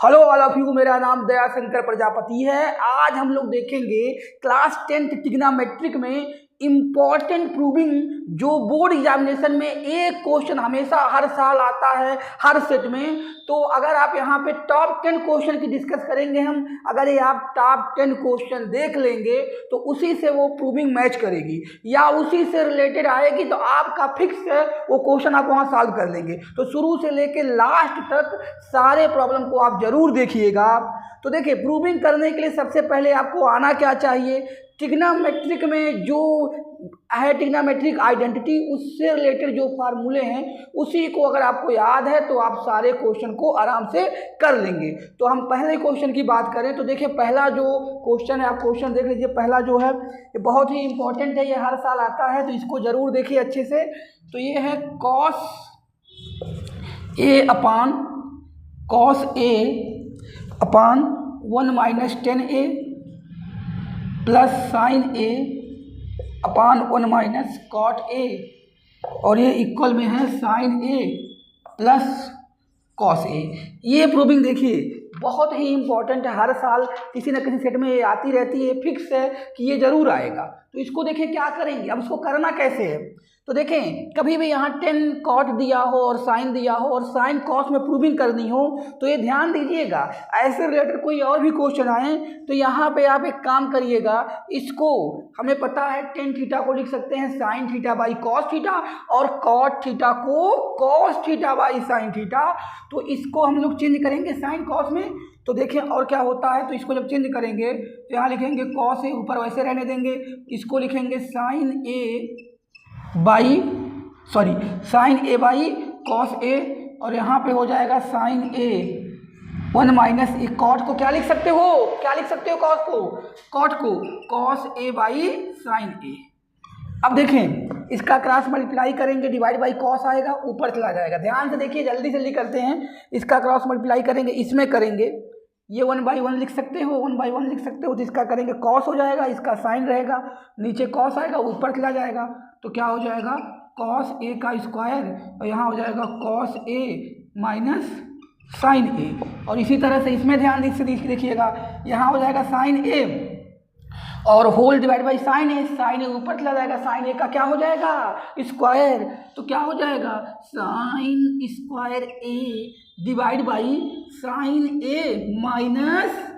Hello all of you, मेरा नाम दयाशंकर प्रजापति है। आज हम लोग देखेंगे क्लास 10th ट्रिग्नोमेट्रिक में इम्पॉर्टेंट प्रूविंग, जो बोर्ड एग्जामिनेशन में एक क्वेश्चन हमेशा हर साल आता है हर सेट में। तो अगर आप यहाँ पे टॉप 10 क्वेश्चन की डिस्कस करेंगे हम, अगर ये आप टॉप 10 क्वेश्चन देख लेंगे तो उसी से वो प्रूविंग मैच करेगी या उसी से रिलेटेड आएगी, तो आपका फिक्स है वो क्वेश्चन आप वहाँ सॉल्व कर लेंगे। तो शुरू से लेके लास्ट तक सारे प्रॉब्लम को आप जरूर देखिएगा। तो देखिए, प्रूविंग करने के लिए सबसे पहले आपको आना क्या चाहिए, ट्रिग्नोमेट्रिक में जो है ट्रिग्नोमेट्रिक आइडेंटिटी, उससे रिलेटेड जो फार्मूले हैं उसी को अगर आपको याद है तो आप सारे क्वेश्चन को आराम से कर लेंगे। तो हम पहले क्वेश्चन की बात करें तो देखिए, पहला जो क्वेश्चन है, आप क्वेश्चन देख लीजिए। पहला जो है ये बहुत ही इंपॉर्टेंट है, ये हर साल आता है, तो इसको ज़रूर देखिए अच्छे से। तो ये है cos A upon 1 minus 10A plus sine A upon 1 minus cot A, और ये इक्वल में है sine A plus cos A। ये प्रूविंग देखिए बहुत ही इंपॉर्टेंट है, हर साल किसी न किसी सेट में ये आती रहती है, फिक्स है कि ये जरूर आएगा। तो इसको देखिए क्या करेंगे, अब इसको करना कैसे है। तो देखें, कभी भी यहाँ 10 कॉट दिया हो और साइन दिया हो और साइन कॉस में प्रूविंग करनी हो तो ये ध्यान दीजिएगा, ऐसे रिलेटेड कोई और भी क्वेश्चन आए तो यहाँ पे आप एक काम करिएगा, इसको हमें पता है टेन थीटा को लिख सकते हैं sign theta by cos theta और कॉट थीटा को cos theta by sine theta. तो इसको हम लोग चेंज करेंगे साइन कॉस में। तो देखिए और क्या होता है, तो इसको जब चेंज करेंगे तो यहाँ लिखेंगे कॉस ए, ऊपर वैसे रहने देंगे, इसको लिखेंगे साइन ए बाई कॉस ए, और यहाँ पे हो जाएगा sign A 1 minus A. Cot को क्या लिख सकते हो, कॉट को cos A by sine A. अब देखें, इसका क्रॉस मल्टीप्लाई करेंगे, डिवाइड बाई कॉस आएगा, ऊपर चला जाएगा। ध्यान से देखिए, जल्दी करते हैं। इसका क्रॉस मल्टीप्लाई करेंगे, इसमें करेंगे, ये 1/1 लिख सकते हो, 1/1 लिख सकते हो। तो इसका करेंगे कॉस हो जाएगा, इसका साइन रहेगा, नीचे कॉस आएगा, ऊपर चला जाएगा, तो क्या हो जाएगा कॉस ए का स्क्वायर, और यहाँ हो जाएगा कॉस ए माइनस साइन ए। और इसी तरह से इसमें ध्यान से देखिएगा, यहाँ हो जाएगा साइन ए और होल डिवाइड बाई साइन ए ऊपर चला जाएगा, साइन ए का क्या हो जाएगा स्क्वायर, तो क्या हो जाएगा sine square A divide by sine A minus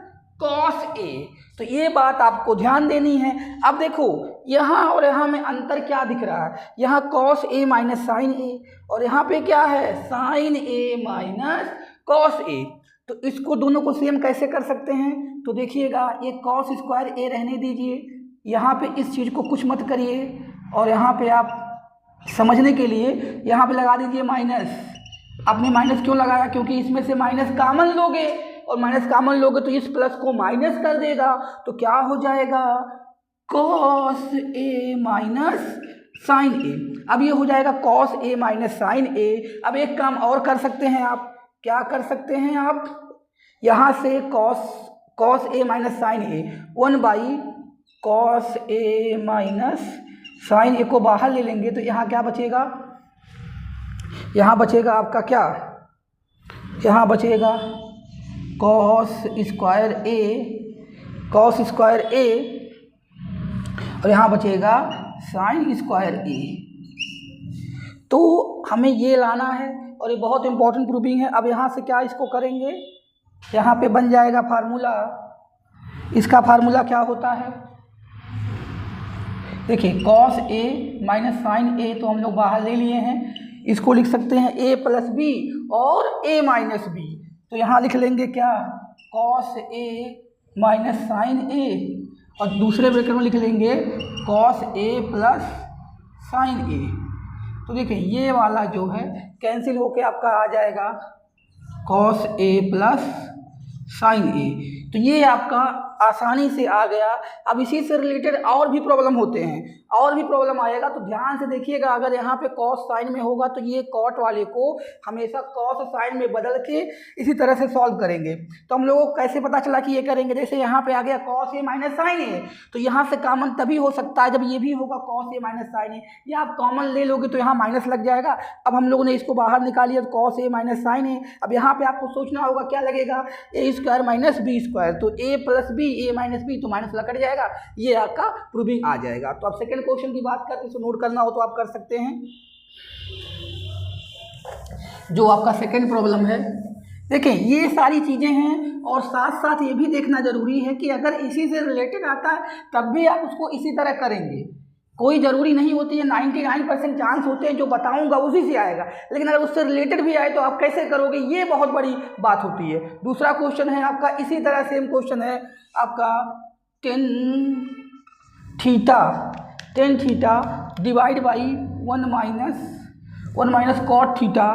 cos A. तो ये बात आपको ध्यान देनी है। अब देखो, यहाँ और यहाँ में अंतर क्या दिख रहा है, यहाँ कॉस ए माइनस साइन ए, और यहाँ पे क्या है sine A minus cos A. तो इसको दोनों को सेम कैसे कर सकते हैं, तो देखिएगा, ये कॉस स्क्वायर ए रहने दीजिए, यहाँ पे इस चीज़ को कुछ मत करिए, और यहाँ पे आप समझने के लिए यहाँ पे लगा दीजिए माइनस। आपने माइनस क्यों लगाया, क्योंकि इसमें से माइनस कामन लोगे, और माइनस कामन लोगे तो इस प्लस को माइनस कर देगा, तो क्या हो जाएगा cos A minus sine A. अब ये हो जाएगा cos A minus sine A. अब एक काम और कर सकते हैं आप, क्या कर सकते हैं आप, यहाँ से cos A minus sine A 1 by cos A minus sine A को बाहर ले लेंगे, तो यहाँ क्या बचेगा, यहाँ बचेगा आपका क्या, यहाँ बचेगा कॉस स्क्वायर ए और यहाँ बचेगा साइन स्क्वायर ए। तो हमें ये लाना है, और ये बहुत इंपॉर्टेंट प्रूविंग है। अब यहाँ से क्या इसको करेंगे, यहाँ पे बन जाएगा फार्मूला। इसका फार्मूला क्या होता है, देखिए cos A minus sine A तो हम लोग बाहर ले लिए हैं, इसको लिख सकते हैं a प्लस बी और a माइनस बी। तो यहाँ लिख लेंगे क्या कॉस ए माइनस साइन ए, और दूसरे ब्रैकेट में लिख लेंगे cos A plus sign A. तो देखिए, ये वाला जो है कैंसिल होके आपका आ जाएगा cos A plus sign A. तो ये आपका आसानी से आ गया। अब इसी से रिलेटेड और भी प्रॉब्लम होते हैं, और भी प्रॉब्लम आएगा, तो ध्यान से देखिएगा। अगर यहाँ पे कॉस साइन में होगा तो ये कॉट वाले को हमेशा कॉस साइन में बदल के इसी तरह से सॉल्व करेंगे। तो हम लोगों को कैसे पता चला कि ये करेंगे, जैसे यहाँ पे आ गया cos A minus sine A, तो यहाँ से कॉमन तभी हो सकता है जब ये भी होगा कॉस ए माइनस साइन ए, या आप कॉमन ले लोगे तो यहाँ माइनस लग जाएगा। अब हम लोगों ने इसको बाहर निकालिए cos A minus sine A. अब यहाँ पे आपको सोचना होगा क्या लगेगा, ए स्क्वायर माइनस बी स्क्वायर, तो ए plus B, A minus B, तो माइनस लग जाएगा, ये आपका प्रूविंग आ जाएगा। तो आप सेकंड क्वेश्चन की बात करते हैं, इसको नोट करना हो तो आप कर सकते हैं। जो आपका सेकंड प्रॉब्लम है, देखें ये सारी चीज़ें हैं, और साथ साथ ये भी देखना जरूरी है कि अगर इसी से रिलेटेड आता है तब भी आप उसको इसी तरह करेंगे। कोई ज़रूरी नहीं होती है, 99% चांस होते हैं जो बताऊंगा उसी से आएगा, लेकिन अगर उससे रिलेटेड भी आए तो आप कैसे करोगे, ये बहुत बड़ी बात होती है। दूसरा क्वेश्चन है आपका इसी तरह सेम क्वेश्चन है आपका tan theta divide by 1 minus cot theta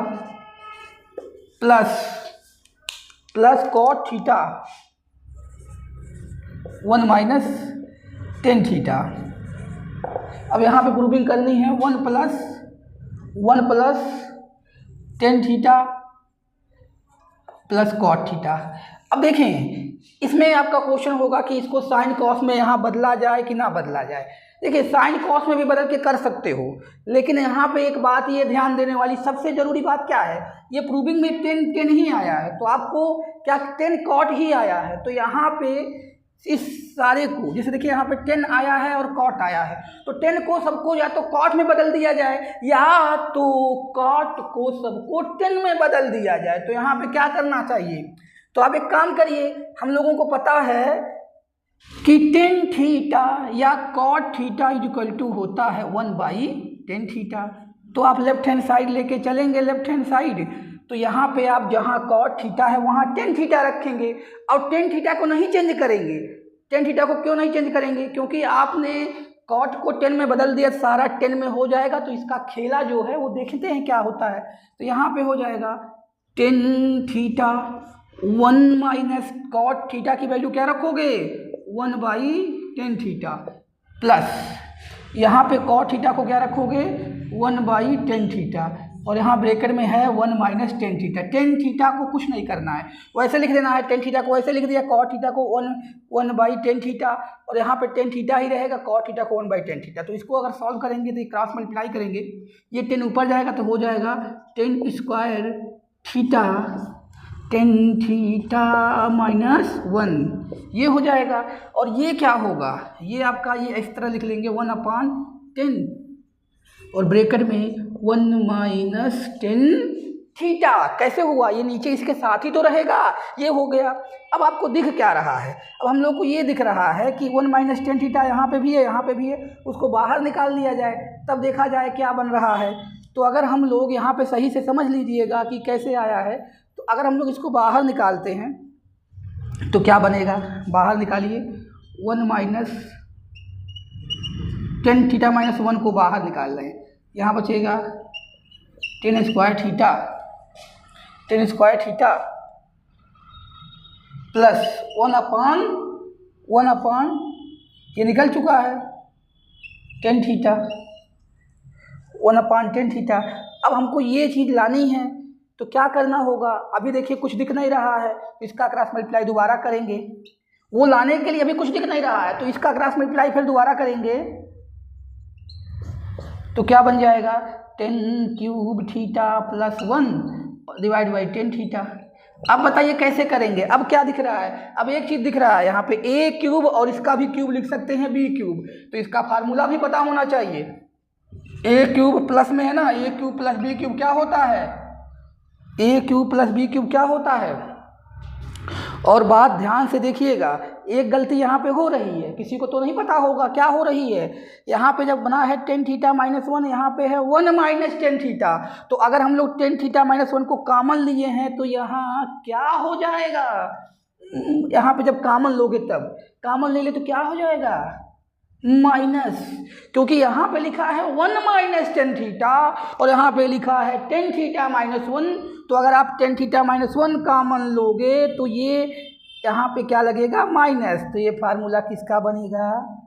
plus cot theta 1 minus tan theta. अब यहाँ पे प्रूविंग करनी है 1 plus tan theta plus cot theta. अब देखें इसमें आपका क्वेश्चन होगा कि इसको साइन कॉस में यहाँ बदला जाए कि ना बदला जाए। देखिए साइन कॉस में भी बदल के कर सकते हो, लेकिन यहाँ पे एक बात ये ध्यान देने वाली सबसे ज़रूरी बात क्या है, ये प्रूविंग में 10 ही आया है, तो आपको क्या 10 कॉट ही आया है, तो यहाँ पे इस सारे को, जैसे देखिए यहाँ पे 10 आया है और कॉट आया है, तो 10 को सबको या तो कॉट में बदल दिया जाए या तो कॉट को सबको 10 में बदल दिया जाए। तो यहाँ पे क्या करना चाहिए, तो आप एक काम करिए, हम लोगों को पता है कि टेन थीटा या cot theta is equal to होता है 1/10 थीटा। तो आप लेफ्ट हैंड साइड लेके चलेंगे, लेफ्ट हैंड साइड, तो यहाँ पे आप जहाँ कॉट थीटा है वहाँ 10 थीटा रखेंगे और 10 थीटा को नहीं चेंज करेंगे। 10 थीटा को क्यों नहीं चेंज करेंगे, क्योंकि आपने कॉट को 10 में बदल दिया, सारा 10 में हो जाएगा, तो इसका खेला जो है वो देखते हैं क्या होता है। तो यहाँ पे हो जाएगा 10 थीटा 1 माइनस कॉट थीटा की वैल्यू क्या रखोगे 1/10 थीटा, प्लस यहाँ पे कॉट थीटा को क्या रखोगे 1/10 थीटा, और यहाँ ब्रैकेट में है 1 माइनस 10 थीटा। 10 थीटा को कुछ नहीं करना है, वैसे लिख देना है, 10 थीटा को वैसे लिख दिया, कॉट थीटा को 1/10 थीटा, और यहाँ पे 10 थीटा ही रहेगा, कॉट थीटा को 1/10 थीटा। तो इसको अगर सॉल्व करेंगे तो क्रॉस मल्टीप्लाई करेंगे, ये 10 ऊपर जाएगा तो हो जाएगा 10 स्क्वायर थीटा 10 थीटा माइनस 1, ये हो जाएगा। और ये क्या होगा, ये आपका ये इस तरह लिख लेंगे 1/10, और ब्रैकेट में 1 माइनस 10 थीटा। कैसे हुआ, ये नीचे इसके साथ ही तो रहेगा, ये हो गया। अब आपको दिख क्या रहा है, अब हम लोग को ये दिख रहा है कि 1 माइनस 10 थीटा यहाँ पे भी है, यहाँ पे भी है, उसको बाहर निकाल लिया जाए, तब देखा जाए क्या बन रहा है। तो अगर हम लोग यहाँ पे सही से समझ लीजिएगा कि कैसे आया है, तो अगर हम लोग इसको बाहर निकालते हैं तो क्या बनेगा, बाहर निकालिए 1 माइनस 10 थीटा माइनस 1 को बाहर निकाल रहे हैं, यहाँ बचेगा 10 स्क्वायर थीटा प्लस 1/1 ये निकल चुका है 10 थीटा 1/10 थीटा। अब हमको ये चीज़ लानी है तो क्या करना होगा, अभी देखिए कुछ दिख नहीं रहा है, इसका क्रॉस मल्टीप्लाई दोबारा करेंगे, वो लाने के लिए अभी कुछ दिख नहीं रहा है, तो इसका क्रॉस मल्टीप्लाई फिर दोबारा करेंगे, तो क्या बन जाएगा 10 cube theta plus 1 divide by 10 theta. अब बताइए कैसे करेंगे, अब क्या दिख रहा है, अब एक चीज़ दिख रहा है यहाँ पे a क्यूब, और इसका भी क्यूब लिख सकते हैं b क्यूब, तो इसका फार्मूला भी पता होना चाहिए। a क्यूब प्लस में है ना, a cube plus b cube क्या होता है, a cube plus b cube क्या होता है। और बात ध्यान से देखिएगा, एक गलती यहाँ पे हो रही है, किसी को तो नहीं पता होगा क्या हो रही है। यहाँ पे जब बना है 10 थीटा माइनस 1, यहाँ पे है 1 माइनस 10 थीटा, तो अगर हम लोग 10 थीटा माइनस 1 को कॉमन लिए हैं तो यहाँ क्या हो जाएगा, यहाँ पे जब कॉमन लोगे तब, कॉमन ले ले तो क्या हो जाएगा माइनस, क्योंकि यहाँ पे लिखा है 1 माइनस 10 थीटा और यहाँ पे लिखा है 10 थीटा माइनस 1, तो अगर आप 10 थीटा माइनस 1 कॉमन लोगे तो ये यहाँ पे क्या लगेगा माइनस, तो ये फार्मूला किसका बनेगा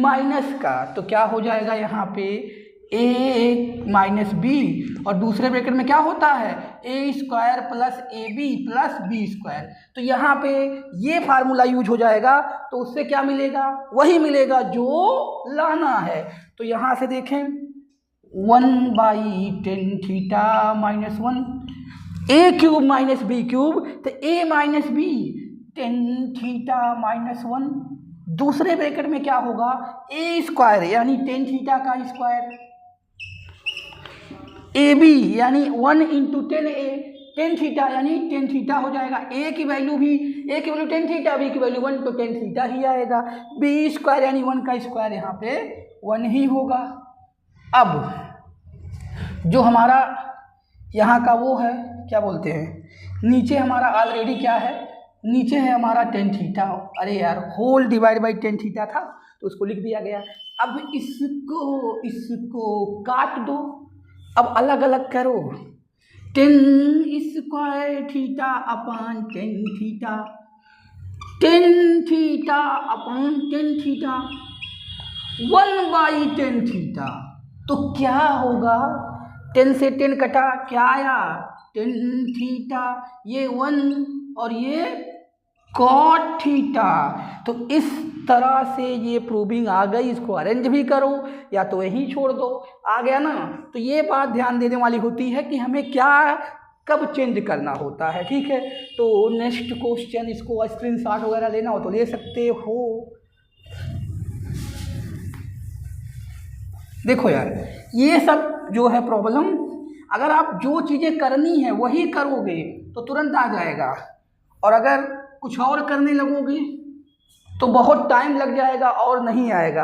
माइनस का। तो क्या हो जाएगा यहाँ पे ए माइनस बी, और दूसरे ब्रैकेट में क्या होता है A square plus A B plus B square. तो यहाँ पे ये फार्मूला यूज हो जाएगा, तो उससे क्या मिलेगा वही मिलेगा जो लाना है। तो यहाँ से देखें 1/10 थीटा माइनस 1 ए क्यूब माइनस बी क्यूब, तो ए माइनस बी 10 थीटा माइनस 1। दूसरे ब्रैकेट में क्या होगा ए स्क्वायर यानी 10 थीटा का स्क्वायर, ए बी यानी 1 इंटू 10 थीटा यानी 10 थीटा हो जाएगा। ए की वैल्यू 10 थीटा, बी की वैल्यू 1, तो 10 थीटा ही आएगा। बी स्क्वायर यानी 1 का स्क्वायर यहाँ पे 1 ही होगा। अब जो हमारा यहाँ का वो है क्या बोलते हैं, नीचे हमारा ऑलरेडी क्या है, नीचे है हमारा 10 थीटा, अरे यार होल डिवाइड बाई 10 थीटा था तो उसको लिख दिया गया। अब इसको काट दो, अब अलग अलग करो, 10 square theta upon 10 theta, 10 theta upon 10 theta, 1/10 theta. तो क्या होगा 10 से 10 कटा, क्या आया 10 थीटा, ये 1 और ये कॉट थीटा। तो इस तरह से ये प्रूविंग आ गई, इसको अरेंज भी करो या तो यही छोड़ दो, आ गया ना। तो ये बात ध्यान देने वाली होती है कि हमें क्या कब चेंज करना होता है, ठीक है। तो नेक्स्ट क्वेश्चन, इसको स्क्रीनशॉट वगैरह लेना हो तो ले सकते हो। देखो यार ये सब जो है प्रॉब्लम, अगर आप जो चीज़ें करनी है वही करोगे तो तुरंत आ जाएगा, और अगर कुछ और करने लगोगे तो बहुत टाइम लग जाएगा और नहीं आएगा।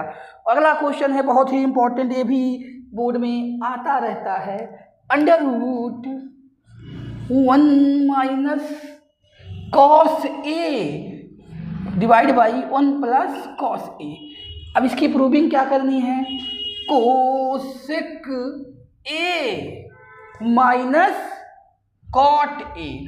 अगला क्वेश्चन है बहुत ही इंपॉर्टेंट, ये भी बोर्ड में आता रहता है, √1 minus cos A divide by 1 plus cos A. अब इसकी प्रूविंग क्या करनी है, cosec A minus cot A.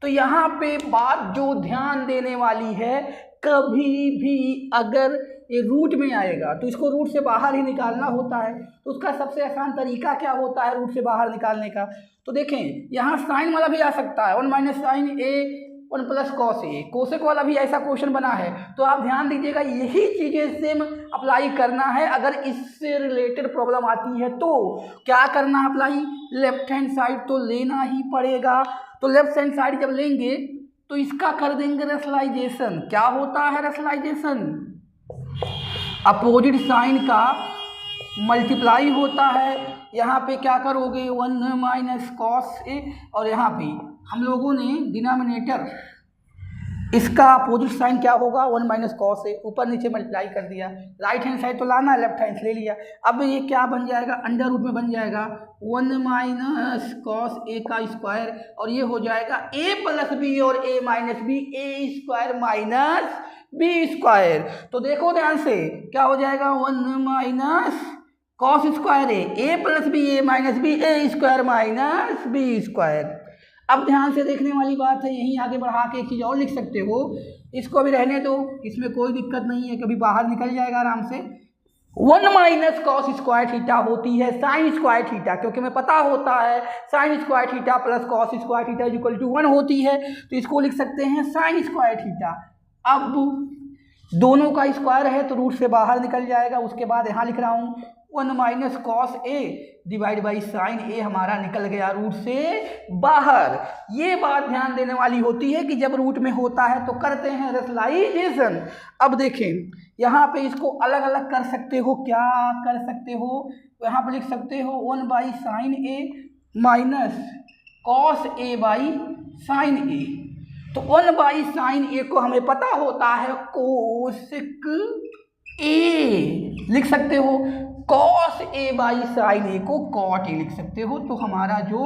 तो यहाँ पे बात जो ध्यान देने वाली है, कभी भी अगर ये रूट में आएगा तो इसको रूट से बाहर ही निकालना होता है। तो उसका सबसे आसान तरीका क्या होता है रूट से बाहर निकालने का, तो देखें यहाँ साइन वाला भी आ सकता है, 1 minus sine A 1 plus cos A, cosec वाला भी ऐसा क्वेश्चन बना है। तो आप ध्यान दीजिएगा यही चीज़ें सेम अप्लाई करना है। अगर इससे रिलेटेड प्रॉब्लम आती है तो क्या करना अप्लाई, लेफ्ट हैंड साइड तो लेना ही पड़ेगा। तो लेफ्ट हैंड साइड जब लेंगे तो इसका कर देंगे रेशनलाइजेशन। क्या होता है रेशनलाइजेशन, अपोजिट साइन का मल्टीप्लाई होता है। यहाँ पे क्या करोगे 1 माइनस कॉस ए, और यहाँ पे हम लोगों ने डिनोमिनेटर इसका अपोजिट साइन क्या होगा 1 माइनस कॉस ए, ऊपर नीचे मल्टीप्लाई कर दिया। राइट हैंड साइड तो लाना है, लेफ्ट हैंड ले लिया। अब ये क्या बन जाएगा, अंडर रूट में बन जाएगा 1 माइनस कॉस ए का स्क्वायर, और ये हो जाएगा ए प्लस बी और ए minus B, A square minus B square. तो देखो ध्यान से क्या हो जाएगा 1 minus cos square A plus B A minus B, A square minus B square. अब ध्यान से देखने वाली बात है, यहीं आगे बढ़ा के एक चीज़ और लिख सकते हो, इसको भी रहने दो, इसमें कोई दिक्कत नहीं है, कभी बाहर निकल जाएगा आराम से। 1 माइनस कॉस स्क्वायर थीटा होती है साइन स्क्वायर थीटा, क्योंकि हमें पता होता है sine square theta plus cos square theta equal to 1 होती है, तो इसको लिख सकते हैं साइन स्क्वायर थीटा। अब दोनों का स्क्वायर है तो रूट से बाहर निकल जाएगा। उसके बाद यहाँ लिख रहा हूँ 1 minus cos A divide by sine A, हमारा निकल गया रूट से बाहर। ये बात ध्यान देने वाली होती है कि जब रूट में होता है तो करते हैं रेशनलाइजेशन। अब देखें यहाँ पे इसको अलग अलग कर सकते हो, क्या कर सकते हो, यहाँ पे लिख सकते हो 1 by sine A minus cos A by sine A. तो 1 बाई साइन ए को हमें पता होता है कोसेक ए लिख सकते हो, cos A by sine A को कॉट ए लिख सकते हो। तो हमारा जो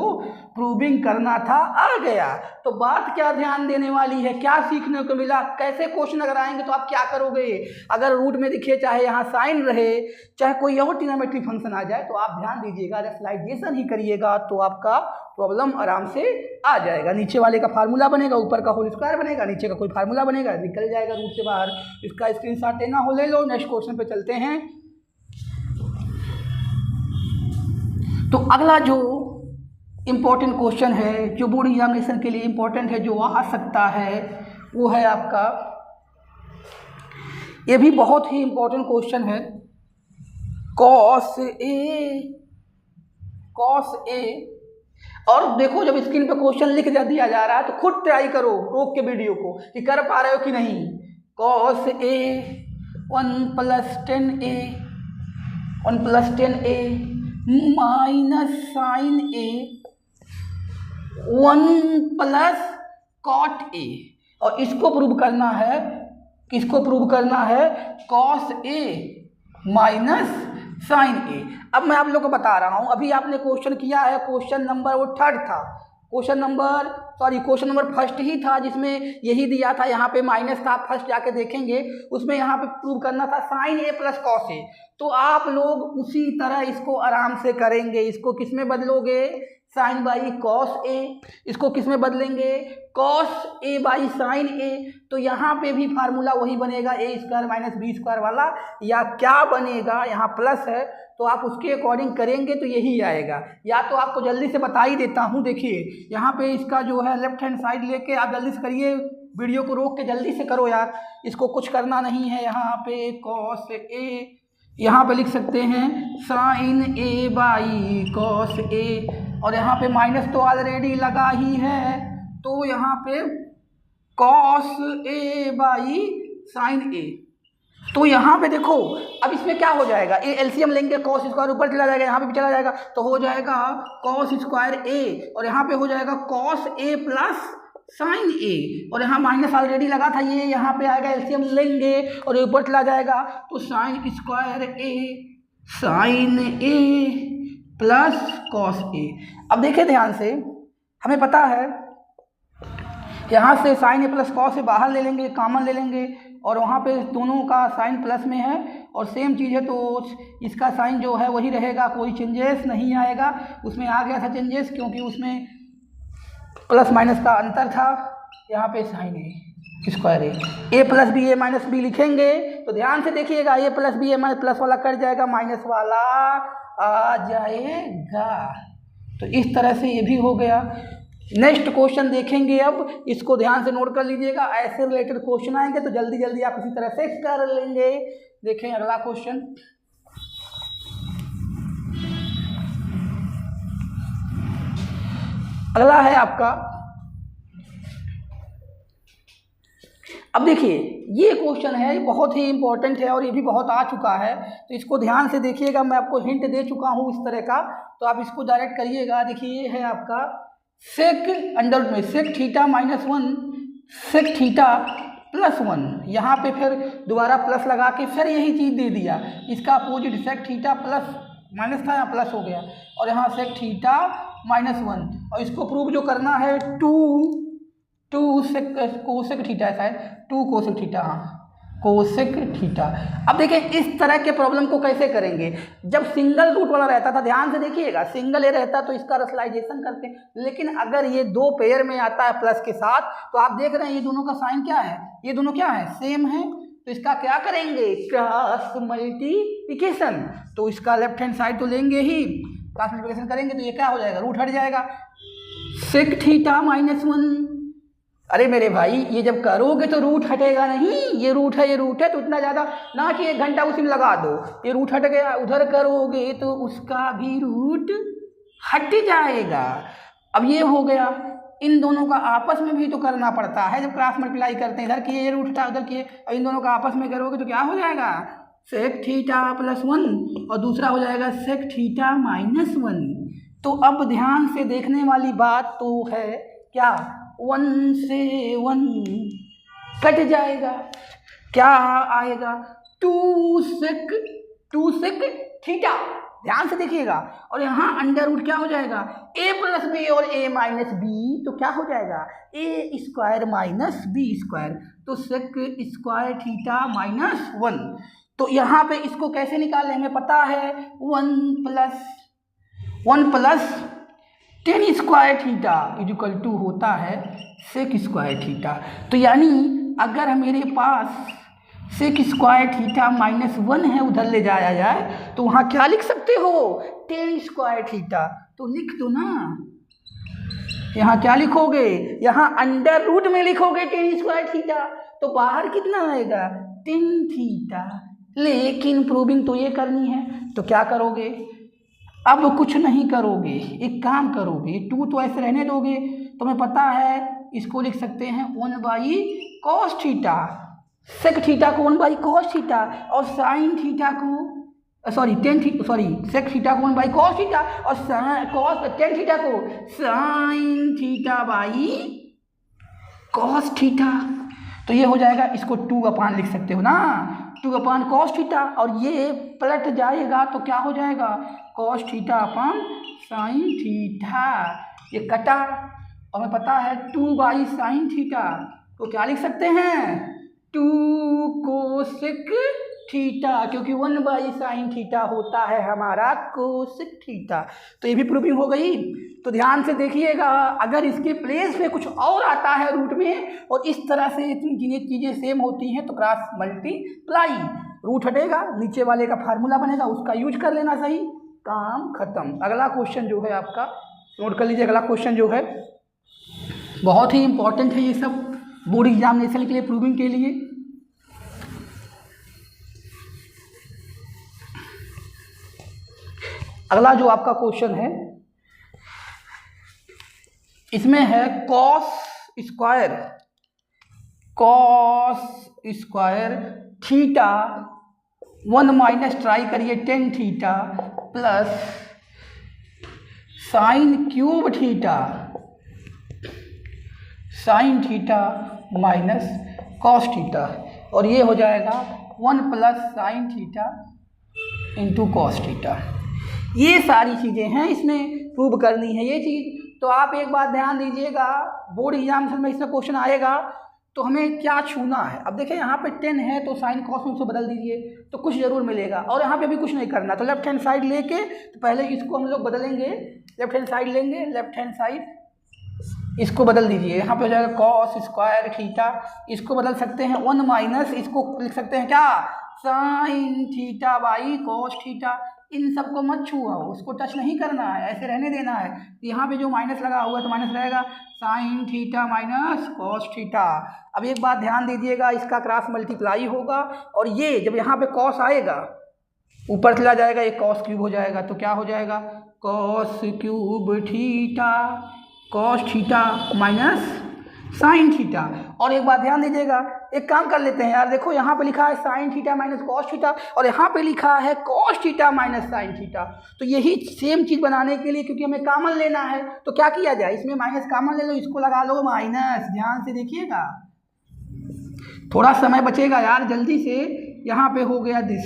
प्रूविंग करना था आ गया। तो बात क्या ध्यान देने वाली है, क्या सीखने को मिला, कैसे क्वेश्चन अगर आएंगे तो आप क्या करोगे। अगर रूट में दिखे, चाहे यहाँ साइन रहे, चाहे कोई और ट्रिग्नोमेट्री फंक्शन आ जाए, तो आप ध्यान दीजिएगा, रेशनलाइजेशन ही करिएगा तो आपका प्रॉब्लम आराम से आ जाएगा। नीचे वाले का फार्मूला बनेगा, ऊपर का होल स्क्वायर बनेगा, नीचे का कोई फार्मूला बनेगा, निकल जाएगा रूट से बाहर। इसका स्क्रीनशॉट लेना हो ले लो। नेक्स्ट क्वेश्चन पे चलते हैं। तो अगला जो इम्पोर्टेंट क्वेश्चन है, जो बोर्ड एग्जामिनेशन के लिए इम्पोर्टेंट है, जो आ सकता है, वो है आपका, ये भी बहुत ही इम्पोर्टेंट क्वेश्चन है, कॉस ए। और देखो, जब स्क्रीन पे क्वेश्चन लिख दिया जा रहा है तो खुद ट्राई करो रोक के वीडियो को कि कर पा रहे हो कि नहीं। Cos A 1 + 10a minus sine A 1 + cot A. और इसको प्रूव करना है, किसको प्रूव करना है, cos A minus sine A. अब मैं आप लोगों को बता रहा हूँ, अभी आपने क्वेश्चन किया है, क्वेश्चन नंबर वो 3rd था, क्वेश्चन नंबर 1st ही था, जिसमें यही दिया था, यहाँ पे माइनस था, आप फर्स्ट जाके देखेंगे, उसमें यहाँ पे प्रूव करना था sign A plus cos A. तो आप लोग उसी तरह इसको आराम से करेंगे। इसको किस में बदलोगे, साइन बाई कॉस ए। इसको किस में बदलेंगे, cos A by sine A. तो यहाँ पे भी फार्मूला वही बनेगा, a² - b² वाला, या क्या बनेगा, यहाँ प्लस है तो आप उसके अकॉर्डिंग करेंगे तो यही आएगा। या तो आपको जल्दी से बता ही देता हूँ, देखिए यहाँ पे इसका जो है लेफ्ट हैंड साइड लेके आप जल्दी से करिए, वीडियो को रोक के जल्दी से करो यार, इसको कुछ करना नहीं है। यहाँ पे कॉस ए, यहाँ पे लिख सकते हैं साइन ए बाई कॉस ए, और यहाँ पे माइनस तो ऑलरेडी लगा ही है, तो यहाँ पे cos A by sine A. तो यहाँ पे देखो, अब इसमें क्या हो जाएगा, ये एलसीएम लेंगे, कॉस स्क्वायर ऊपर चला जाएगा, यहाँ पे भी चला जाएगा, तो हो जाएगा कॉस स्क्वायर ए, और यहाँ पे हो जाएगा कॉस ए प्लस साइन ए, और यहाँ माइनस ऑलरेडी लगा था, ये यहाँ पे आएगा, एलसीएम लेंगे और ऊपर चला जाएगा, तो sign square A sign A plus cos A. अब देखिए ध्यान से, हमें पता है यहाँ से साइन ए प्लस कॉस ए बाहर ले लेंगे, कॉमन ले लेंगे, और वहाँ पे दोनों का साइन प्लस में है और सेम चीज़ है, तो इसका साइन जो है वही रहेगा, कोई चेंजेस नहीं आएगा। उसमें आ गया था चेंजेस क्योंकि उसमें प्लस माइनस का अंतर था। यहाँ पे sign A square A plus B A minus B लिखेंगे, तो ध्यान से देखिएगा, ए plus B A minus plus वाला कट जाएगा, माइनस वाला आ जाएगा। तो इस तरह से ये भी हो गया। नेक्स्ट क्वेश्चन देखेंगे, अब इसको ध्यान से नोट कर लीजिएगा, ऐसे रिलेटेड क्वेश्चन आएंगे तो जल्दी जल्दी आप इसी तरह से कर लेंगे। देखें अगला क्वेश्चन, अगला है आपका, अब देखिए ये क्वेश्चन है, ये बहुत ही इंपॉर्टेंट है और ये भी बहुत आ चुका है, तो इसको ध्यान से देखिएगा। मैं आपको हिंट दे चुका हूँ इस तरह का, तो आप इसको डायरेक्ट करिएगा। देखिए ये है आपका सेक अंडर में सेक थीटा -1 सेक थीटा +1, यहाँ पे फिर दोबारा प्लस लगा के फिर यही चीज़ दे दिया, इसका opposite sec theta plus minus था, यहाँ प्लस हो गया, और यहाँ सेक थीटा -1, और इसको प्रूव जो करना है 2 सेक कोसेक थीटा है शायद, 2 कोसेक थीटा, हाँ कोसेक थीटा। अब देखिए इस तरह के प्रॉब्लम को कैसे करेंगे, जब सिंगल रूट वाला रहता था, ध्यान से देखिएगा, सिंगल ए रहता तो इसका रेशनलाइजेशन करते हैं, लेकिन अगर ये 2 पेयर में आता है प्लस के साथ, तो आप देख रहे हैं ये दोनों का साइन क्या है, ये दोनों क्या है, सेम है, तो इसका क्या करेंगे, क्रॉस मल्टीप्लिकेशन। तो इसका लेफ्ट हैंड साइड तो लेंगे ही, क्रॉस मल्टीप्लिकेशन करेंगे तो ये क्या हो जाएगा, रूट हट जाएगा, सेक थीटा -1। अरे मेरे भाई, ये जब करोगे तो रूट हटेगा नहीं, ये रूट है तो इतना ज़्यादा ना कि 1 घंटा उसी में लगा दो, ये रूट हट गया, उधर करोगे तो उसका भी रूट हट जाएगा। अब ये हो गया, इन दोनों का आपस में भी तो करना पड़ता है, जब क्रॉस मल्टीप्लाई करते हैं, इधर किए ये रूट था, उधर किए, और इन दोनों का आपस में करोगे तो क्या हो जाएगा, सेक थीटा +1 और दूसरा हो जाएगा सेक थीटा -1। तो अब ध्यान से देखने वाली बात तो है क्या, 1 से 1 कट जाएगा, क्या आएगा, 2 सेक थीटा, ध्यान से देखिएगा। और यहाँ अंडर रूट क्या हो जाएगा, a प्लस बी और a माइनस बी, तो क्या हो जाएगा a square minus B square, तो सेक स्क्वायर थीटा माइनस 1। तो यहाँ पे इसको कैसे निकालें, हमें पता है 1 plus tan square theta equal to होता है सेक स्क्वायर थीटा। तो यानी अगर मेरे पास सेक स्क्वायर थीटा माइनस 1 है, उधर ले जाया जाए तो वहाँ क्या लिख सकते हो, टेन स्क्वायर थीटा, तो लिख दो ना। यहाँ क्या लिखोगे, यहाँ अंडर रूट में लिखोगे टेन स्क्वायर थीटा, तो बाहर कितना आएगा, टेन थीटा। लेकिन प्रूविंग तो ये करनी है, तो क्या करोगे, अब कुछ नहीं करोगे, एक काम करोगे, 2 तो ऐसे रहने दोगे, तुम्हें पता है इसको लिख सकते हैं 1/cos थीटा, सेक थीटा को 1/cos थीटा, और साइन थीटा को सेक थीटा को 1/cos थीटा, और cos टेन थीटा को sign theta by cos theta. तो ये हो जाएगा, इसको 2 लिख सकते हो ना, 2/cos थीटा, और ये पलट जाएगा तो क्या हो जाएगा, cos थीटा अपन साइन थीटा। ये कटा, और हमें पता है 2/sin थीटा, तो क्या लिख सकते हैं, 2 कोसेक थीटा, क्योंकि 1/sin थीटा होता है हमारा कोसेक थीटा। तो ये भी प्रूविंग हो गई। तो ध्यान से देखिएगा, अगर इसके प्लेस पे कुछ और आता है रूट में, और इस तरह से इतनी चीज़ें सेम होती हैं, तो क्रॉस मल्टीप्लाई, रूट हटेगा, नीचे वाले का फार्मूला बनेगा, उसका यूज कर लेना, सही, काम खत्म। अगला क्वेश्चन जो है आपका, नोट कर लीजिए, अगला क्वेश्चन जो है बहुत ही इंपॉर्टेंट है, ये सब बोर्ड एग्जामिनेशन के लिए, प्रूविंग के लिए। अगला जो आपका क्वेश्चन है, इसमें है cos square theta 1 minus try करिए tan theta plus sine cube theta minus cos theta, और ये हो जाएगा 1 plus sine theta into cos theta. ये सारी चीज़ें हैं, इसमें प्रूव करनी है ये चीज़। तो आप एक बात ध्यान दीजिएगा, बोर्ड एग्जामिनेशन में इसमें क्वेश्चन आएगा तो हमें क्या छूना है। अब देखिए यहाँ पे 10 है, तो साइन कॉस में उसको बदल दीजिए तो कुछ जरूर मिलेगा, और यहाँ पे भी कुछ नहीं करना। तो लेफ्ट हैंड साइड लेके, तो पहले इसको हम लोग बदलेंगे, लेफ्ट हैंड साइड लेंगे, लेफ्ट हैंड साइड इसको बदल दीजिए, यहाँ पे हो जाएगा कॉस स्क्वायर थीटा, इसको बदल सकते हैं 1 माइनस, इसको लिख सकते हैं क्या, sine theta by cos theta. इन सबको मत छुआ, उसको टच नहीं करना है, ऐसे रहने देना है। यहाँ पे जो माइनस लगा हुआ है तो माइनस रहेगा, sine theta minus cos theta. अब एक बात ध्यान दीजिएगा, इसका क्रॉस मल्टीप्लाई होगा, और ये जब यहाँ पे कॉस आएगा ऊपर चला जाएगा, ये कॉस क्यूब हो जाएगा, तो क्या हो जाएगा, cos cube theta, cos theta minus sine theta. और एक बात ध्यान दीजिएगा, एक काम कर लेते हैं यार, देखो यहाँ पे लिखा है sine theta minus cos theta, और यहाँ पे लिखा है cos theta minus sine theta. तो यही सेम चीज़ बनाने के लिए, क्योंकि हमें कॉमन लेना है, तो क्या किया जाए, इसमें माइनस कॉमन ले लो, इसको लगा लो माइनस। ध्यान से देखिएगा, थोड़ा समय बचेगा यार, जल्दी से। यहाँ पे हो गया दिस,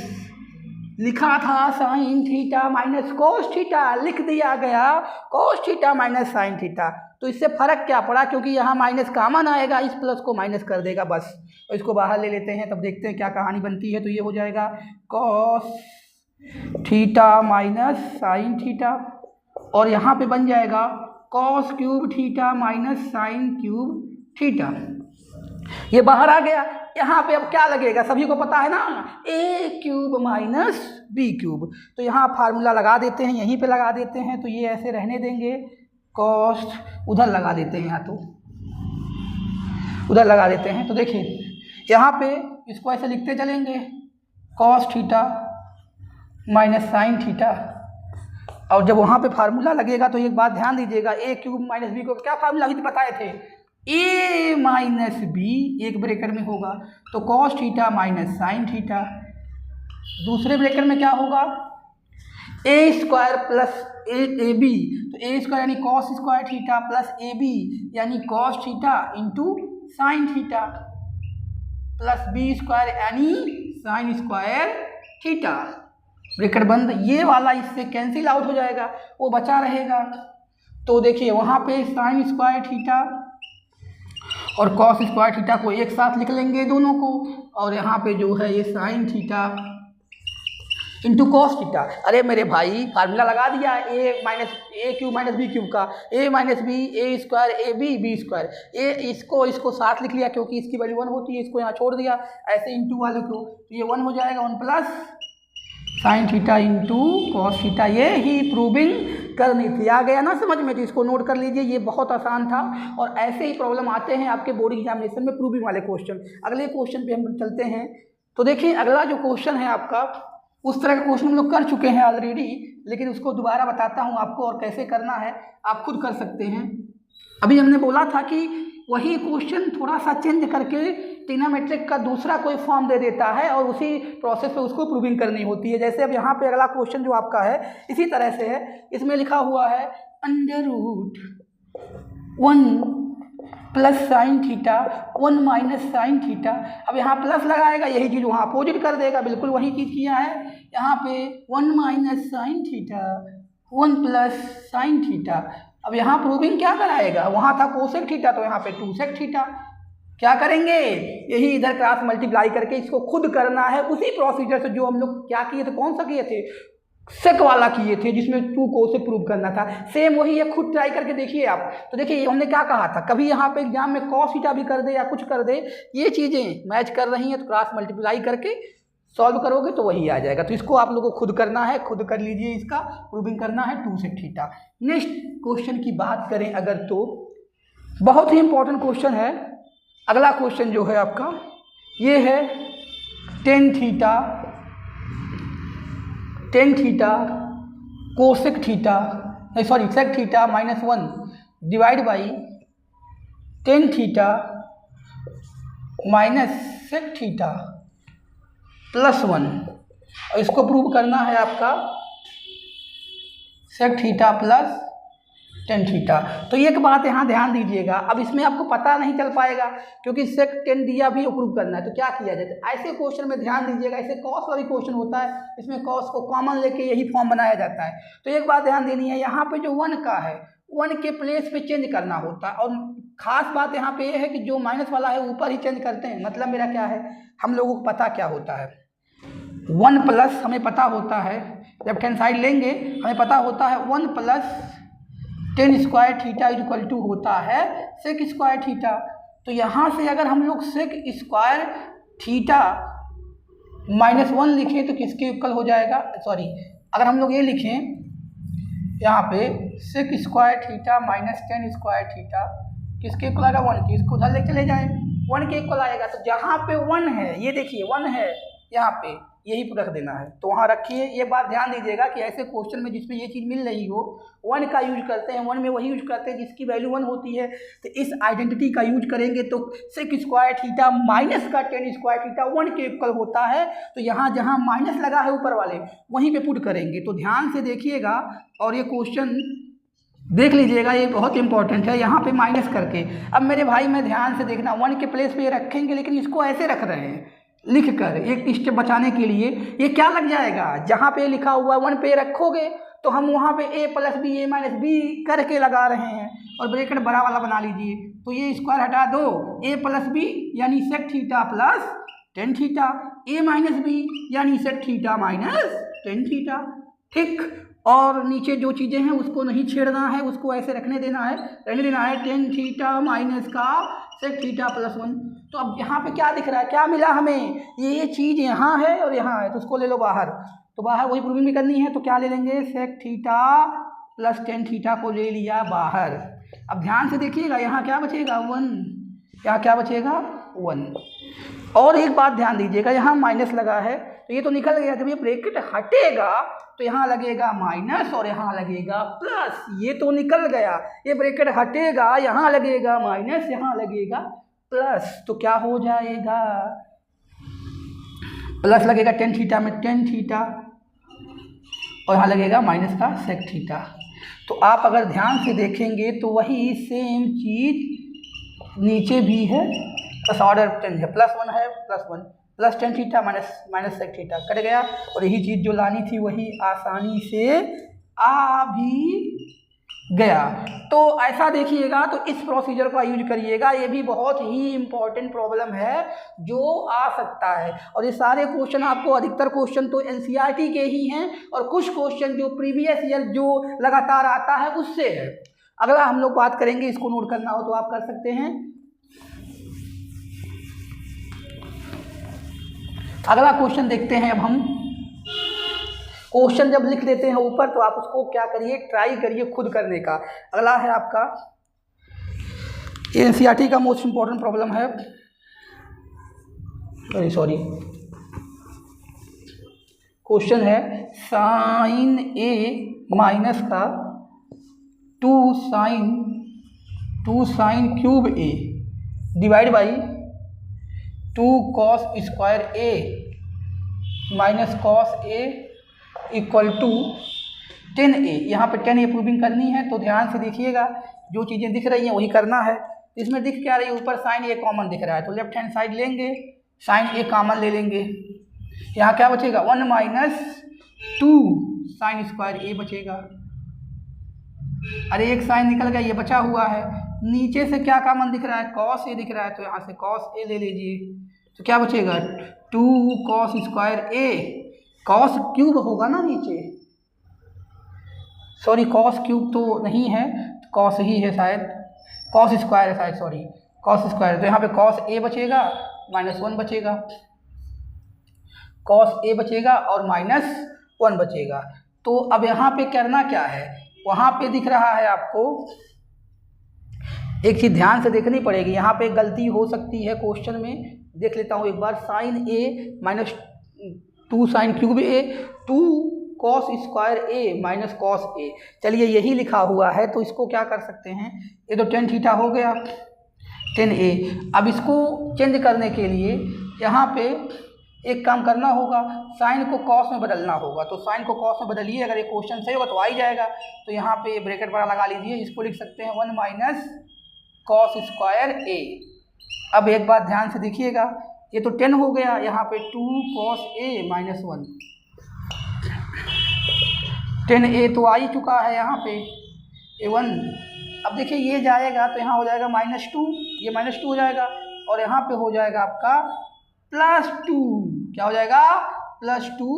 लिखा था sine theta minus cos theta, लिख दिया गया cos theta minus sine theta. तो इससे फर्क क्या पड़ा, क्योंकि यहाँ माइनस कॉमन आएगा, इस प्लस को माइनस कर देगा बस। और इसको बाहर ले लेते हैं, तब देखते हैं क्या कहानी बनती है। तो ये हो जाएगा cos theta minus sine theta, और यहाँ पे बन जाएगा cos cube theta minus sign cube theta. ये बाहर आ गया। यहाँ पे अब क्या लगेगा, सभी को पता है ना, ए क्यूब माइनस बी क्यूब। तो यहाँ फार्मूला लगा देते हैं, यहीं पे लगा देते हैं, तो ये ऐसे रहने देंगे, कॉस उधर लगा देते हैं, या तो उधर लगा देते हैं। तो देखिए यहाँ पे इसको ऐसे लिखते चलेंगे, cos theta minus sine theta, और जब वहाँ पे फार्मूला लगेगा तो एक बात ध्यान दीजिएगा, ए क्यूब माइनस बी को क्या फार्मूला अभी बताए थे, ए माइनस बी एक ब्रेकर में होगा, तो cos theta minus sine theta. दूसरे ब्रेकर में क्या होगा, A square plus A B, तो ए स्क्वायर यानी cos square theta plus A B यानी cos theta into sine theta, plus B square यानी साइन स्क्वायर थीटा। ब्रैकेट बंद, ये वाला इससे कैंसिल आउट हो जाएगा, वो बचा रहेगा। तो देखिए वहाँ पे साइन स्क्वायर थीटा और कॉस स्क्वायर थीटा को एक साथ लिख लेंगे दोनों को, और यहाँ पे जो है ये sine theta into cos theta. अरे मेरे भाई फार्मूला लगा दिया A minus A cube minus B cube का, A minus B A square A B square, ए इसको साथ लिख लिया क्योंकि इसकी वैल्यू 1 होती है, इसको यहाँ छोड़ दिया ऐसे इंटू वाले को, तो ये 1 हो जाएगा, 1 plus sine theta into cos theta. ये ही प्रूविंग करनी थी, आ गया ना समझ में? तो इसको नोट कर लीजिए, ये बहुत आसान था और ऐसे ही प्रॉब्लम आते हैं आपके बोर्ड एग्जामिनेशन में प्रूविंग वाले क्वेश्चन। अगले क्वेश्चन पे हम चलते हैं। तो देखिए अगला जो क्वेश्चन है आपका, उस तरह का क्वेश्चन हम लोग कर चुके हैं ऑलरेडी, लेकिन उसको दोबारा बताता हूँ आपको और कैसे करना है, आप खुद कर सकते हैं। अभी हमने बोला था कि वही क्वेश्चन थोड़ा सा चेंज करके ट्रिग्नोमेट्रिक का दूसरा कोई फॉर्म दे देता है और उसी प्रोसेस पे उसको प्रूविंग करनी होती है। जैसे अब यहाँ पे अगला क्वेश्चन जो आपका है इसी तरह से है, इसमें लिखा हुआ है √1 plus sine theta 1 minus sine theta. अब यहाँ प्लस लगाएगा, यही चीज़ वहाँ अपोजिट कर देगा, बिल्कुल वही चीज़ किया है। यहाँ पे 1 minus sine theta 1 plus sine theta. अब यहाँ प्रूविंग क्या कराएगा, वहाँ था कोसेक थीटा तो यहाँ पे 2 सेक थीटा। क्या करेंगे, यही इधर क्रॉस मल्टीप्लाई करके इसको खुद करना है उसी प्रोसीजर से जो हम लोग क्या किए थे, कौन सा किए थे, सेक वाला किए थे जिसमें 2 को से प्रूव करना था। सेम वही है, खुद ट्राई करके देखिए आप। तो देखिए हमने क्या कहा था, कभी यहाँ पे एग्जाम में कॉस थीटा भी कर दे या कुछ कर दे, ये चीज़ें मैच कर रही हैं तो क्रॉस मल्टीप्लाई करके सॉल्व करोगे तो वही आ जाएगा। तो इसको आप लोगों को खुद करना है, खुद कर लीजिए, इसका प्रूविंग करना है 2 सेक थीटा। नेक्स्ट क्वेश्चन की बात करें अगर, तो बहुत ही इंपॉर्टेंट क्वेश्चन है। अगला क्वेश्चन जो है आपका ये है tan theta cosec theta sec theta minus 1 divide by tan theta minus sec theta plus 1, और इसको प्रूव करना है आपका sec theta plus tan theta. तो एक बात यहाँ ध्यान दीजिएगा, अब इसमें आपको पता नहीं चल पाएगा क्योंकि सेक 10 दिया भी प्रूव करना है। तो क्या किया जाए, ऐसे क्वेश्चन में ध्यान दीजिएगा, ऐसे कॉस वाली क्वेश्चन होता है, इसमें कॉस को कॉमन लेके यही फॉर्म बनाया जाता है। तो एक बात ध्यान देनी है, यहाँ पे जो 1 का है 1 के प्लेस पे चेंज करना होता है, और ख़ास बात यहाँ पे ये है कि जो माइनस वाला है ऊपर ही चेंज करते हैं। मतलब मेरा क्या है, हम लोगों को पता क्या होता है, 1 प्लस हमें पता होता है, लेफ्ट हैंड साइड लेंगे हमें पता होता है 1 plus tan square theta is equal to होता है सेक स्क्वायर थीटा। तो यहाँ से अगर हम लोग सेक स्क्वायर थीटा माइनस 1 लिखें तो किसके इक्वल हो जाएगा, सॉरी अगर हम लोग ये लिखें यहाँ पे sec square theta minus tan square theta किसके इक्वल आएगा, 1 की। इसको उधर ले चले जाएँ, 1 के इक्वल आएगा। तो जहाँ पे 1 है, ये देखिए 1 है यहाँ पे, यही पर रख देना है, तो वहाँ रखिए। ये बात ध्यान दीजिएगा कि ऐसे क्वेश्चन में जिसमें ये चीज़ मिल रही हो 1 का यूज करते हैं, 1 में वही यूज करते हैं जिसकी वैल्यू 1 होती है। तो इस आइडेंटिटी का यूज करेंगे तो सेक स्क्वायर थीटा माइनस का टेन स्क्वायर थीटा 1 के इक्वल होता है। तो यहाँ जहाँ माइनस लगा है ऊपर वाले वहीं पे पुट करेंगे। तो ध्यान से देखिएगा और ये क्वेश्चन देख लीजिएगा, ये बहुत इंपॉर्टेंट है। यहाँ पे माइनस करके, अब मेरे भाई में ध्यान से देखना, 1 के प्लेस पे ये रखेंगे, लेकिन इसको ऐसे रख रहे हैं लिख कर, एक स्टेप बचाने के लिए। ये क्या लग जाएगा, जहाँ पे लिखा हुआ है 1 पे रखोगे तो हम वहाँ पे a plus B A minus B करके लगा रहे हैं, और ब्रैकेट बड़ा वाला बना लीजिए। तो ये स्क्वायर हटा दो, a प्लस बी यानी sec theta plus tan theta, a minus B यानी sec theta minus tan theta, ठीक। और नीचे जो चीज़ें हैं उसको नहीं छेड़ना है, उसको ऐसे रहने देना है टेन थीटा माइनस का सेक थीटा प्लस 1। तो अब यहाँ पे क्या दिख रहा है, क्या मिला हमें, ये चीज़ यहाँ है और यहाँ है, तो उसको ले लो बाहर। तो बाहर वही प्रूविंग भी करनी है, तो क्या ले लेंगे, sec theta plus tan theta को ले लिया बाहर। अब ध्यान से देखिएगा, यहाँ क्या बचेगा 1, यहाँ क्या बचेगा 1। और एक बात ध्यान दीजिएगा, यहाँ माइनस लगा है तो ये तो निकल गया, जब ये ब्रैकेट हटेगा तो यहाँ लगेगा माइनस और यहाँ लगेगा प्लस, ये तो निकल गया। ये ब्रैकेट हटेगा, यहाँ लगेगा माइनस, यहाँ लगेगा प्लस, तो क्या हो जाएगा, प्लस लगेगा टेन थीटा में टेन थीटा और यहाँ लगेगा माइनस का सेक थीटा। तो आप अगर ध्यान से देखेंगे तो वही सेम चीज़ नीचे भी है, बस ऑर्डर चेंज है, +1 है +1, plus tan theta minus sec theta cut गया, और यही चीज़ जो लानी थी वही आसानी से आ भी गया। तो ऐसा देखिएगा, तो इस प्रोसीजर का यूज करिएगा, ये भी बहुत ही इम्पोर्टेंट प्रॉब्लम है जो आ सकता है। और ये सारे क्वेश्चन आपको, अधिकतर क्वेश्चन तो एनसीईआरटी के ही हैं, और कुछ क्वेश्चन जो प्रीवियस ईयर जो लगातार आता है उससे है। अगला हम लोग बात करेंगे, इसको नोट करना हो तो आप कर सकते हैं। अगला क्वेश्चन देखते हैं अब हम। क्वेश्चन जब लिख देते हैं ऊपर तो आप उसको क्या करिए, ट्राई करिए खुद करने का। अगला है आपका एनसीईआरटी का मोस्ट इंपॉर्टेंट प्रॉब्लम है, सॉरी क्वेश्चन है साइन ए माइनस का two sine cube A divide by 2 cos square A minus cos A equal to 10a। यहाँ पे 10a प्रूविंग करनी है, तो ध्यान से देखिएगा, जो चीज़ें दिख रही हैं वही करना है। इसमें दिख क्या रही है, ऊपर साइन ए कॉमन दिख रहा है, तो लेफ्ट हैंड साइड लेंगे, साइन ए कॉमन ले लेंगे। यहाँ क्या बचेगा, 1 माइनस 2 साइन स्क्वायर ए बचेगा। अरे एक साइन निकल गया, ये बचा हुआ है। नीचे से क्या कॉमन दिख रहा है, कॉस ए दिख रहा है, तो यहाँ से कॉस ए ले लीजिए, तो क्या बचेगा 2 कॉस स्क्वायर ए, कॉस क्यूब होगा ना नीचे, सॉरी कॉस क्यूब तो नहीं है, कॉस ही है शायद, कॉस स्क्वायर है शायद, सॉरी कॉस स्क्वायर। तो यहाँ पे कॉस ए बचेगा, -1 बचेगा, कॉस ए बचेगा और -1 बचेगा। तो अब यहाँ पे करना क्या है, वहाँ पे दिख रहा है आपको, एक चीज़ ध्यान से देखनी पड़ेगी, यहाँ पे गलती हो सकती है क्वेश्चन में। देख लेता हूँ एक बार, sign A minus 2 sign cube A 2 cos square A minus cos ए। चलिए यही लिखा हुआ है, तो इसको क्या कर सकते हैं, ये तो टेन थीटा हो गया 10a। अब इसको चेंज करने के लिए यहाँ पे एक काम करना होगा, साइन को कॉस में बदलना होगा। तो साइन को कॉस में बदलिए, अगर ये क्वेश्चन सही होगा तो आ ही जाएगा। तो यहाँ पे ब्रैकेट बड़ा लगा लीजिए, इसको लिख सकते हैं 1 माइनस कॉस स्क्वायर ए। अब एक बात ध्यान से देखिएगा, ये तो 10 हो गया, यहाँ पे 2 कॉस ए -1, 10a तो आ ही चुका है यहाँ पे a1। अब देखिए ये जाएगा तो यहाँ हो जाएगा -2, ये -2 हो जाएगा, और यहाँ पे हो जाएगा आपका +2, क्या हो जाएगा +2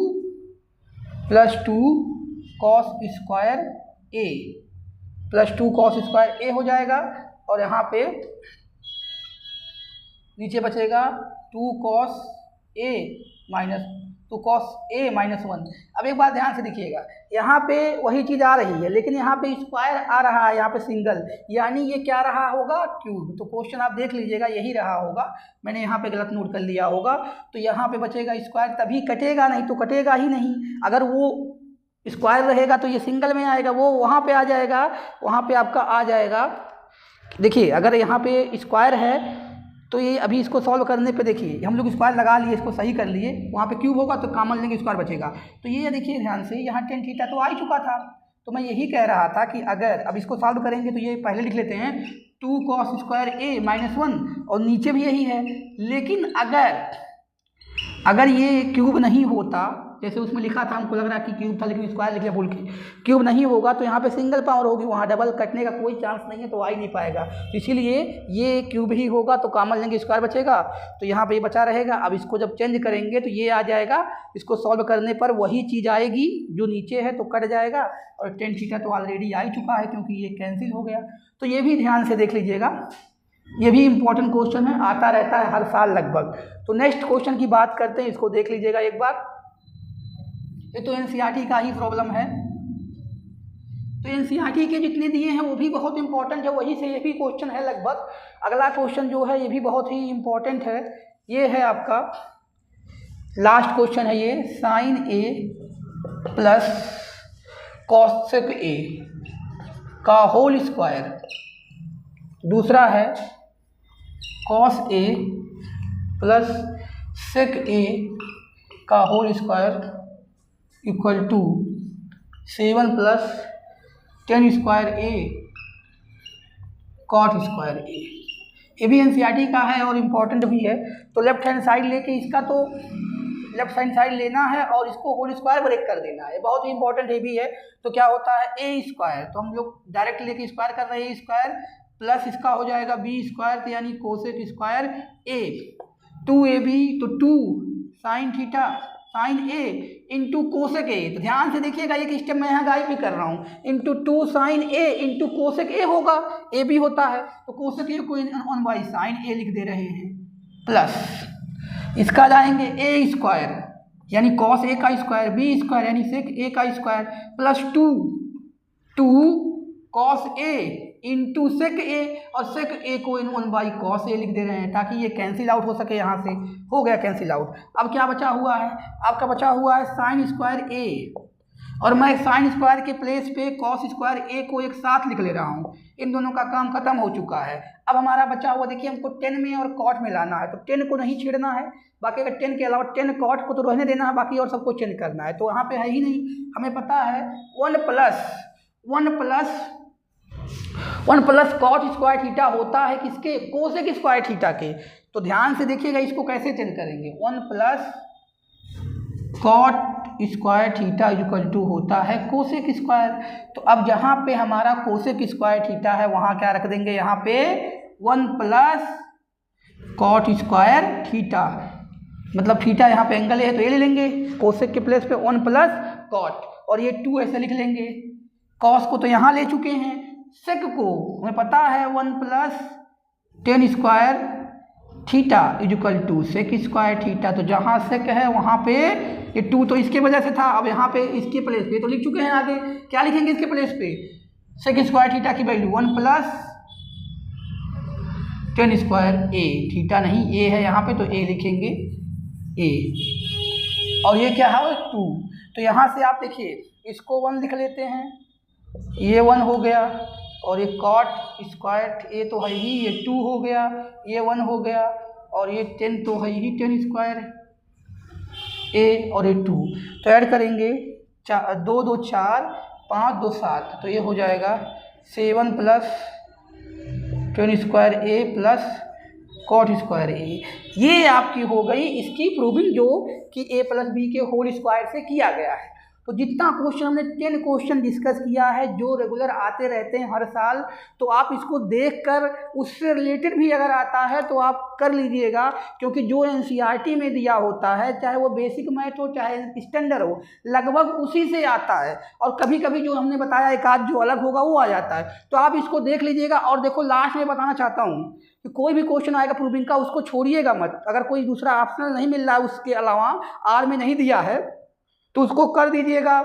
कॉस स्क्वायर ए, +2 कॉस स्क्वायर ए हो जाएगा, और यहाँ पे नीचे बचेगा 2 कॉस ए -1। अब एक बात ध्यान से देखिएगा, यहाँ पे वही चीज़ आ रही है, लेकिन यहाँ पे स्क्वायर आ रहा है, यहाँ पे सिंगल, यानी ये क्या रहा होगा, क्यूब। तो क्वेश्चन आप देख लीजिएगा, यही रहा होगा, मैंने यहाँ पे गलत नोट कर लिया होगा। तो यहाँ पे बचेगा स्क्वायर, तभी कटेगा, नहीं तो कटेगा ही नहीं। अगर वो स्क्वायर रहेगा तो ये सिंगल में आएगा, वो वहाँ पे आ जाएगा, वहाँ पे आपका आ जाएगा। देखिए अगर यहाँ पे स्क्वायर है तो ये अभी इसको सॉल्व करने पे देखिए, हम लोग स्क्वायर लगा लिए, इसको सही कर लिए, वहाँ पे क्यूब होगा तो कॉमन लेंगे, स्क्वायर बचेगा। तो ये देखिए ध्यान से, यहाँ टेन थीटा तो आ ही चुका था। तो मैं यही कह रहा था कि अगर अब इसको सॉल्व करेंगे तो ये पहले लिख लेते हैं 2 कॉस स्क्वायर ए -1, और नीचे भी यही है। लेकिन अगर ये क्यूब नहीं होता, जैसे उसमें लिखा था, हमको लग रहा है कि क्यूब था लेकिन स्क्वायर लिख लिया भूल के, क्यूब नहीं होगा तो यहाँ पे सिंगल पावर होगी, वहाँ डबल कटने का कोई चांस नहीं है, तो आ ही नहीं पाएगा। तो इसीलिए ये क्यूब ही होगा, तो कॉमन लेंगे, स्क्वायर बचेगा, तो यहाँ पे ये बचा रहेगा। अब इसको जब चेंज करेंगे तो ये आ जाएगा, इसको सॉल्व करने पर वही चीज़ आएगी जो नीचे है, तो कट जाएगा, और टेन थीटा तो ऑलरेडी आ ही चुका है क्योंकि ये कैंसिल हो गया। तो ये भी ध्यान से देख लीजिएगा, ये भी इंपॉर्टेंट क्वेश्चन है, आता रहता है हर साल लगभग। तो नेक्स्ट क्वेश्चन की बात करते हैं, इसको देख लीजिएगा एक बार। ये तो एनसीईआरटी का ही प्रॉब्लम है, तो एनसीईआरटी के जितने दिए हैं वो भी बहुत इंपॉर्टेंट है, वही से ये भी क्वेश्चन है लगभग। अगला क्वेश्चन जो है ये भी बहुत ही इंपॉर्टेंट है, ये है आपका लास्ट क्वेश्चन है ये, sine A plus cosec A का होल स्क्वायर, दूसरा है cos A plus sec A का whole square equal to 7 + 10 square A cot square A. ये भी एनसीईआरटी का है और इम्पोर्टेंट भी है। तो लेफ्ट हैंड साइड लेके इसका तो लेफ्ट हैंड साइड लेना है और इसको होल स्क्वायर ब्रेक कर देना है, बहुत ही इंपॉर्टेंट ये भी है। तो क्या होता है ए स्क्वायर, तो हम लोग डायरेक्ट लेके स्क्वायर कर रहे हैं, स्क्वायर प्लस इसका हो जाएगा बी स्क्वायर, तो यानी कोसेक स्क्वायर ए 2ab, तो 2 sine theta sine A into cosec ए। तो ध्यान से देखिएगा, एक स्टेप मैं यहाँ गाइड भी कर रहा हूँ, into 2 sine A into cosec A होगा, ए भी होता है तो कोसेक ए को 1 साइन ए लिख दे रहे हैं, प्लस इसका जाएंगे ए स्क्वायर यानी कॉस ए का स्क्वायर, बी स्क्वायर यानी सेक ए का square, plus 2 cos A into sec ए, और सेक ए को 1 कॉस ए लिख दे रहे हैं ताकि ये कैंसिल आउट हो सके, यहाँ से हो गया कैंसिल आउट। अब क्या बचा हुआ है, आपका बचा हुआ है साइन स्क्वायर ए, और मैं साइन स्क्वायर के प्लेस पे कॉस स्क्वायर ए को एक साथ लिख ले रहा हूँ। इन दोनों का काम खत्म हो चुका है। अब हमारा बचा हुआ देखिए, हमको 10 में और कॉट में लाना है, तो 10 को नहीं छेड़ना है, बाकी अगर 10 के अलावा 10 कॉट को तो रहने देना है, बाकी और सबको चेंज करना है। तो वहाँ पे है ही नहीं, हमें पता है 1 प्लस कॉट स्क्वायर थीटा होता है किसके, कोसेक स्क्वायर थीटा के। तो ध्यान से देखिएगा इसको कैसे चेंज करेंगे, 1 plus cot square theta equal to होता है कोसेक स्क्वायर। तो अब जहाँ पे हमारा कोसेक स्क्वायर थीटा है वहाँ क्या रख देंगे, यहाँ पे 1 प्लस कॉट स्क्वायर थीटा, मतलब थीटा यहाँ पे एंगल है तो ये ले लेंगे, कोसेक के प्लेस पे 1 प्लस कॉट, और ये 2 ऐसे लिख लेंगे। कॉस को तो यहाँ ले चुके हैं, सेक को हमें पता है 1 plus tan square theta equal to sec square theta. तो जहाँ सेक है वहाँ पे ये 2 तो इसके वजह से था, अब यहाँ पे इसके प्लेस पे तो लिख चुके हैं, आगे क्या लिखेंगे इसके प्लेस पे, सेक स्क्वायर थीटा की वैल्यू 1 प्लस टेन स्क्वायर ए, थीटा नहीं ए है यहाँ पे तो ए लिखेंगे ए, और ये क्या है 2। तो यहाँ से आप देखिए इसको 1 लिख लेते हैं, ये 1 हो गया, और ये कॉट स्क्वायर ए तो है ही, ये 2 हो गया, ये 1 हो गया, और ये 10 तो है ही 10 स्क्वायर ए, और ये 2 तो ऐड करेंगे 2 2 4 5 2 7, तो ये हो जाएगा 7 plus 10 square A plus cot square A. ये आपकी हो गई इसकी प्रूविंग, जो कि ए प्लस बी के होल स्क्वायर से किया गया है। तो जितना क्वेश्चन हमने 10 क्वेश्चन डिस्कस किया है जो रेगुलर आते रहते हैं हर साल, तो आप इसको देखकर उससे रिलेटेड भी अगर आता है तो आप कर लीजिएगा, क्योंकि जो एनसीईआरटी में दिया होता है, चाहे वो बेसिक मैथ हो चाहे स्टैंडर्ड हो, लगभग उसी से आता है, और कभी कभी जो हमने बताया एक आध जो अलग होगा वो आ जाता है। तो आप इसको देख लीजिएगा। और देखो लास्ट में बताना चाहता हूँ कि कोई भी क्वेश्चन आएगा प्रूविंग का, उसको छोड़िएगा मत। अगर कोई दूसरा ऑप्शनल नहीं मिल रहा है, उसके अलावा आर में नहीं दिया है, तो उसको कर दीजिएगा।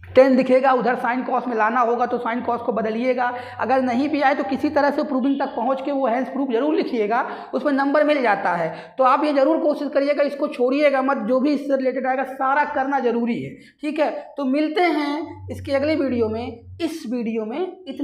10 दिखेगा, उधर साइन कॉस में लाना होगा तो साइन कॉस को बदलिएगा। अगर नहीं भी आए तो किसी तरह से प्रूविंग तक पहुंच के वो हैंस प्रूफ जरूर लिखिएगा, उसमें नंबर मिल जाता है। तो आप ये जरूर कोशिश करिएगा, इसको छोड़िएगा मत, जो भी इससे रिलेटेड आएगा सारा करना जरूरी है। ठीक है, तो मिलते हैं इसके अगले वीडियो में। इस वीडियो में इतना